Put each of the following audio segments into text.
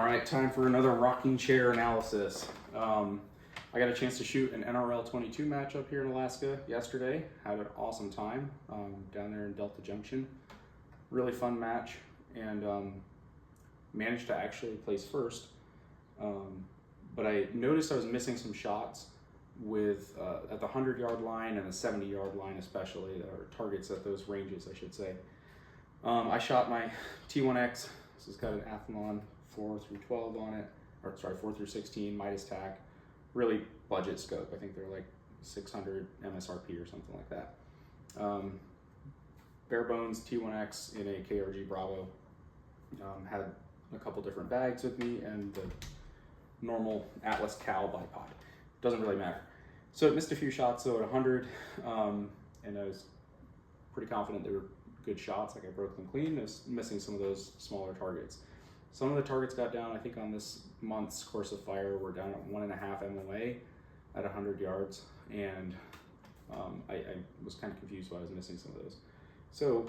All right, time for another rocking chair analysis. I got a chance to shoot an NRL 22 match up here in Alaska yesterday. Had an awesome time down there in Delta Junction. Really fun match, and managed to actually place first. But I noticed I was missing some shots with at the 100-yard line and the 70-yard line especially, or targets at those ranges, I should say. I shot my T1X. This has got an Athlon 4 through 12 on it, or sorry, 4 through 16 Midas tack. Really budget scope. I think they're like 600 MSRP or something like that. Bare bones T1X in a KRG Bravo. Had a couple different bags with me and the normal Atlas Cal bipod. Doesn't really matter. So it missed a few shots though at 100, and I was pretty confident they were good shots. Like I broke them clean. I was missing some of those smaller targets. Some of the targets got down, I think on this month's course of fire, we're down at 1.5 MOA at 100 yards, and I was kind of confused why I was missing some of those. So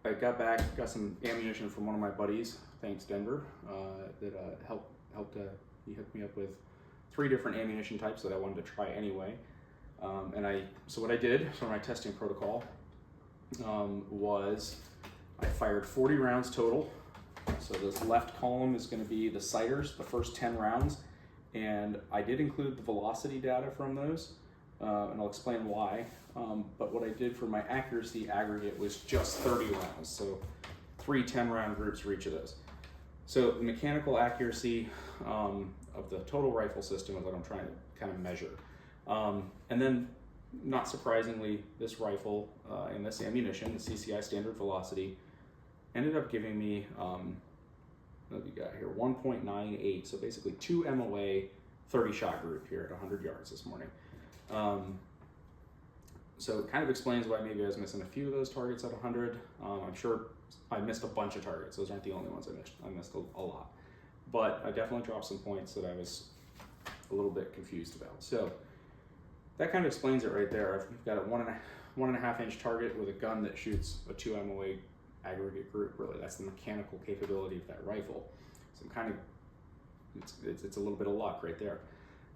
I got back, got some ammunition from one of my buddies, thanks Denver, that helped he hooked me up with 3 different ammunition types that I wanted to try anyway. So what I did for my testing protocol was I fired 40 rounds total. So this left column is going to be the sighters, the first 10 rounds, and I did include the velocity data from those, and I'll explain why. But what I did for my accuracy aggregate was just 30 rounds, so 3 10-round groups for each of those. So the mechanical accuracy of the total rifle system is what I'm trying to kind of measure. And then, not surprisingly, this rifle and this ammunition, the CCI standard velocity, ended up giving me, what we got here, 1.98, so basically 2 MOA 30-shot group here at 100 yards this morning. So it kind of explains why maybe I was missing a few of those targets at 100. I'm sure I missed a bunch of targets. Those aren't the only ones I missed. I missed a lot. But I definitely dropped some points that I was a little bit confused about. So that kind of explains it right there. I've got a 1.5 inch target with a gun that shoots a 2 MOA aggregate group. Really, that's the mechanical capability of that rifle. So I'm kind of, it's a little bit of luck right there.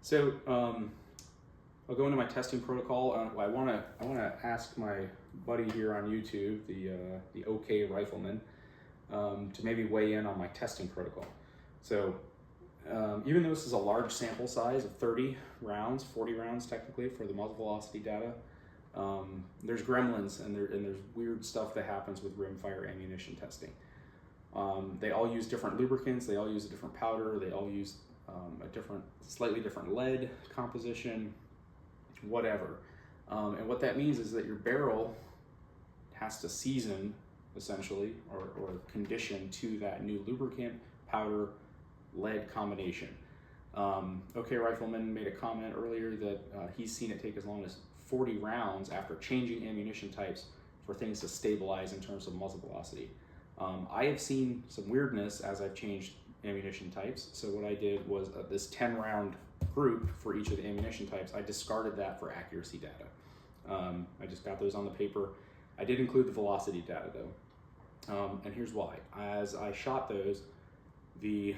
So I'll go into my testing protocol. I want to ask my buddy here on YouTube, the OK Rifleman, to maybe weigh in on my testing protocol. So even though this is a large sample size of 30 rounds, 40 rounds technically for the muzzle velocity data, there's gremlins and there's weird stuff that happens with rimfire ammunition testing. They all use different lubricants, they all use a different powder, they all use a slightly different lead composition, whatever. And what that means is that your barrel has to season, essentially, or condition to that new lubricant, powder, lead combination. OK Rifleman made a comment earlier that he's seen it take as long as 40 rounds after changing ammunition types for things to stabilize in terms of muzzle velocity. I have seen some weirdness as I've changed ammunition types. So what I did was this 10-round group for each of the ammunition types, I discarded that for accuracy data. I just got those on the paper. I did include the velocity data though. And here's why. As I shot those, the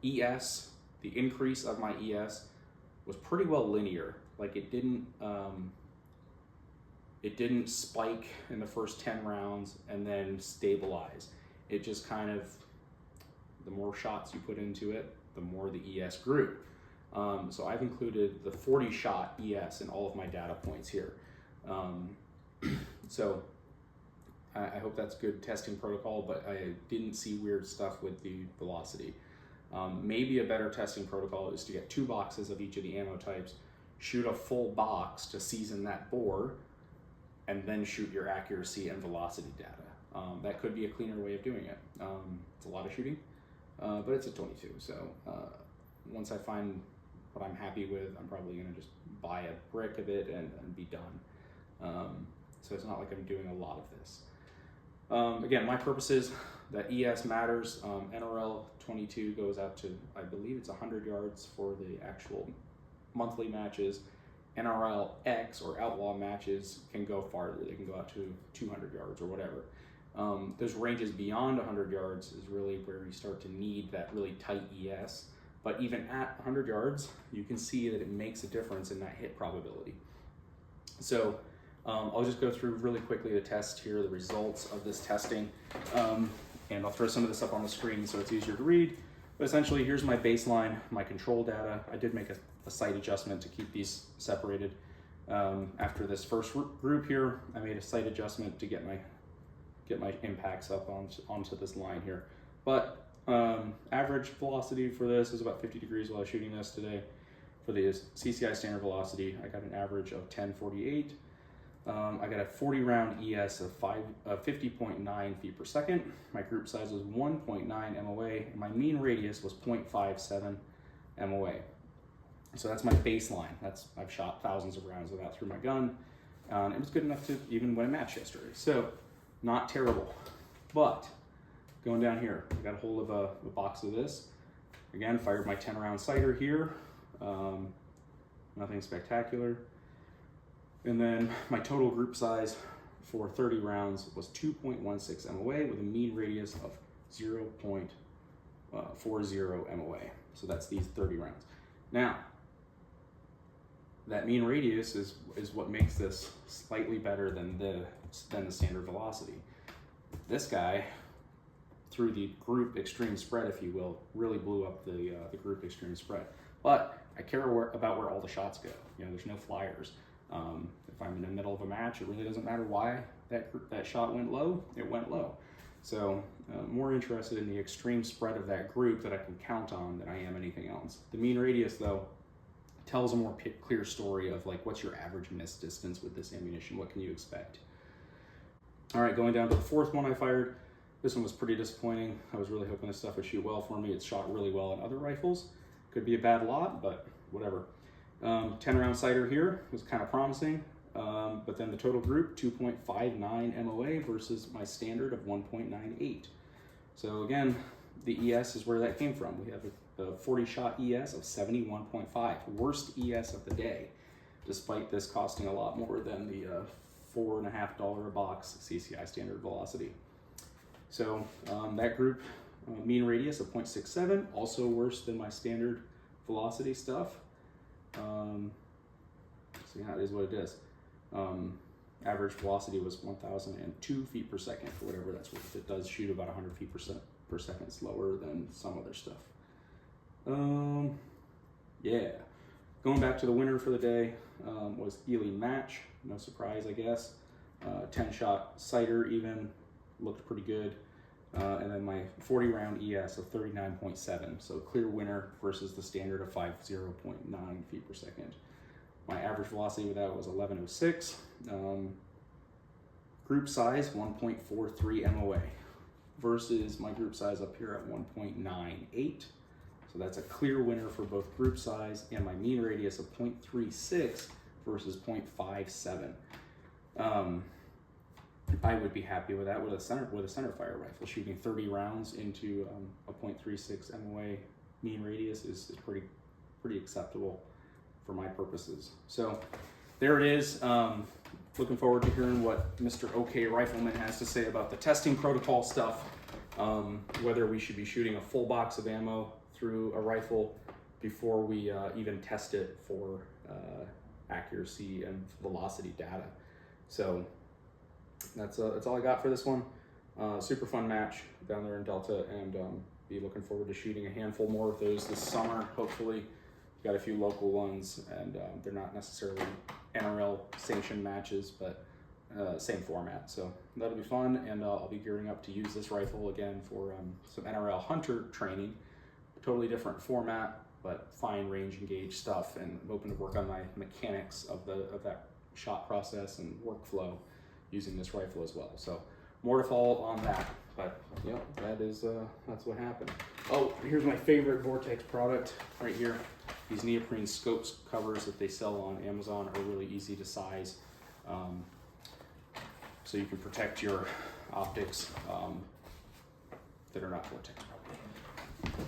ES, the increase of my ES was pretty well linear. Like it didn't spike in the first 10 rounds and then stabilize. It just kind of, the more shots you put into it, the more the ES grew. So I've included the 40-shot ES in all of my data points here. So I hope that's good testing protocol, but I didn't see weird stuff with the velocity. Maybe a better testing protocol is to get 2 boxes of each of the ammo types, shoot a full box to season that bore, and then shoot your accuracy and velocity data. That could be a cleaner way of doing it. It's a lot of shooting, but it's a 22. So once I find what I'm happy with, I'm probably gonna just buy a brick of it and be done. So it's not like I'm doing a lot of this. Again, my purpose is that ES matters. NRL 22 goes out to, I believe it's 100 yards for the actual monthly matches. NRL X or outlaw matches can go farther. They can go out to 200 yards or whatever. Those ranges beyond 100 yards is really where you start to need that really tight ES. But even at 100 yards, you can see that it makes a difference in that hit probability. So I'll just go through really quickly the test here, the results of this testing. And I'll throw some of this up on the screen so it's easier to read. But essentially, here's my baseline, my control data. I did make a slight adjustment to keep these separated. After this first group here, I made a slight adjustment to get my impacts up onto this line here. But average velocity for this is about 50 degrees while I was shooting this today. For the CCI standard velocity, I got an average of 1048. I got a 40 round ES of 50.9 feet per second. My group size was 1.9 MOA, and my mean radius was 0.57 MOA. So that's my baseline. I've shot thousands of rounds of that through my gun. It was good enough to even win a match yesterday. So not terrible. But going down here, I got a hold of a box of this. Again, fired my 10 round sighter here. Nothing spectacular. And then my total group size for 30 rounds was 2.16 MOA with a mean radius of 0.40 MOA. So that's these 30 rounds. Now, that mean radius is what makes this slightly better than the standard velocity. This guy, through the group extreme spread, if you will, really blew up the group extreme spread. But I care about where all the shots go. You know, there's no flyers. If I'm in the middle of a match, it really doesn't matter why that shot went low, it went low. So more interested in the extreme spread of that group that I can count on than I am anything else. The mean radius, though, tells a more clear story of like what's your average miss distance with this ammunition, what can you expect. All right, going down to the fourth one I fired. This one was pretty disappointing. I was really hoping this stuff would shoot well for me. It's shot really well in other rifles. Could be a bad lot, but whatever. 10 round sighter here was kind of promising, but then the total group 2.59 MOA versus my standard of 1.98. So again, the ES is where that came from. We have a 40 shot ES of 71.5, worst ES of the day, despite this costing a lot more than the $4.50 a box CCI standard velocity. So that group mean radius of 0.67, also worse than my standard velocity stuff. So yeah, it is what it is. Average velocity was 1,002 feet per second for whatever that's worth. It does shoot about 100 feet per second slower than some other stuff. Yeah. Going back to the winner for the day was Ely Match. No surprise, I guess. 10 shot sighter even looked pretty good. And then my 40 round ES of 39.7, so clear winner versus the standard of 50.9 feet per second. My average velocity with that was 1106. Group size 1.43 MOA versus my group size up here at 1.98. So that's a clear winner for both group size and my mean radius of 0.36 versus 0.57. I would be happy with that with a center fire rifle. Shooting 30 rounds into a 0.36 MOA mean radius is pretty acceptable for my purposes. So there it is. Looking forward to hearing what Mr. OK Rifleman has to say about the testing protocol stuff, whether we should be shooting a full box of ammo through a rifle before we even test it for accuracy and velocity data. So that's all I got for this one. Super fun match down there in Delta, and be looking forward to shooting a handful more of those this summer. Hopefully, got a few local ones, and they're not necessarily NRL sanctioned matches, but same format. So that'll be fun, and I'll be gearing up to use this rifle again for some NRL hunter training. Totally different format, but fine range and gauge stuff, and I'm hoping to work on my mechanics of that shot process and workflow using this rifle as well. So more to follow on that, but yeah, that's what happened. Oh, here's my favorite Vortex product right here. These neoprene scopes covers that they sell on Amazon are really easy to size, so you can protect your optics that are not Vortex probably.